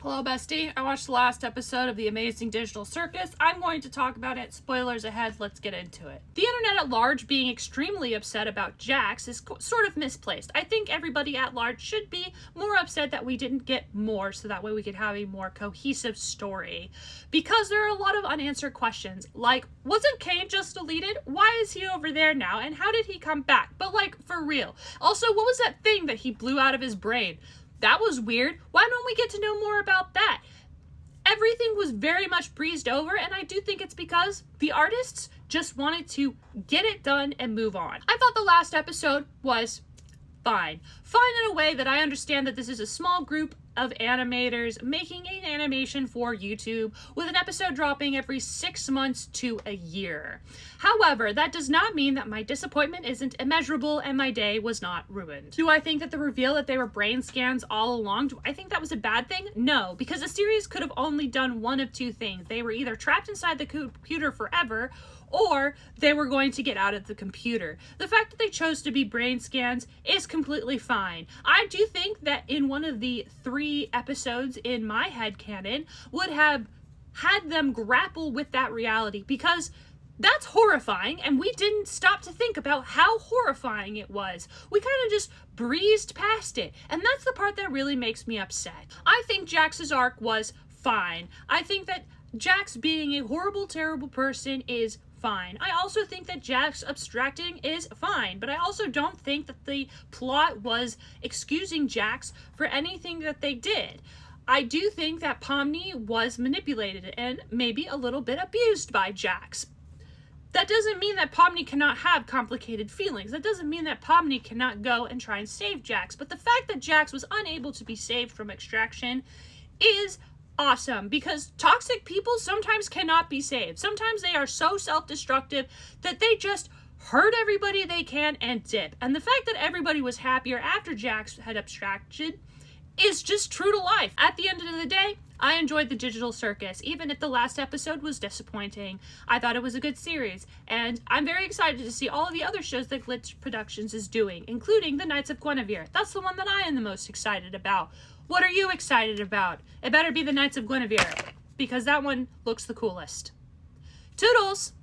Hello, bestie. I watched the last episode of the Amazing Digital Circus. I'm going to talk about it. Spoilers ahead. Let's get into it. The internet at large being extremely upset about Jax is sort of misplaced. I think everybody at large should be more upset that we didn't get more, so that way we could have a more cohesive story. Because there are a lot of unanswered questions, like, wasn't Kane just deleted? Why is he over there now? And how did he come back? But like, for real. Also, what was that thing that he blew out of his brain? That was weird. Why don't we get to know more about that? Everything was very much breezed over, and I do think it's because the artists just wanted to get it done and move on. I thought the last episode was fine. Fine in a way that I understand that this is a small group of animators making an animation for YouTube with an episode dropping every 6 months to a year. However, that does not mean that my disappointment isn't immeasurable and my day was not ruined. Do I think that the reveal that they were brain scans all along, do I think that was a bad thing? No, because the series could have only done one of two things. They were either trapped inside the computer forever, or they were going to get out of the computer. The fact that they chose to be brain scans is completely fine. I do think that in one of the 3 episodes in my headcanon would have had them grapple with that reality, because that's horrifying, and we didn't stop to think about how horrifying it was. We kind of just breezed past it, and that's the part that really makes me upset. I think Jax's arc was fine. I think that Jax being a horrible, terrible person is fine. I also think that Jax abstracting is fine, but I also don't think that the plot was excusing Jax for anything that they did. I do think that Pomni was manipulated and maybe a little bit abused by Jax. That doesn't mean that Pomni cannot have complicated feelings. That doesn't mean that Pomni cannot go and try and save Jax. But the fact that Jax was unable to be saved from extraction is awesome, because toxic people sometimes cannot be saved. Sometimes they are so self-destructive that they just hurt everybody they can and dip. And the fact that everybody was happier after Jax had abstracted is just true to life. At the end of the day, I enjoyed the Digital Circus, even if the last episode was disappointing. I thought it was a good series, and I'm very excited to see all of the other shows that Glitch Productions is doing, including the Knights of Guinevere. That's the one that I am the most excited about. What are you excited about? It better be the Knights of Guinevere, because that one looks the coolest. Toodles!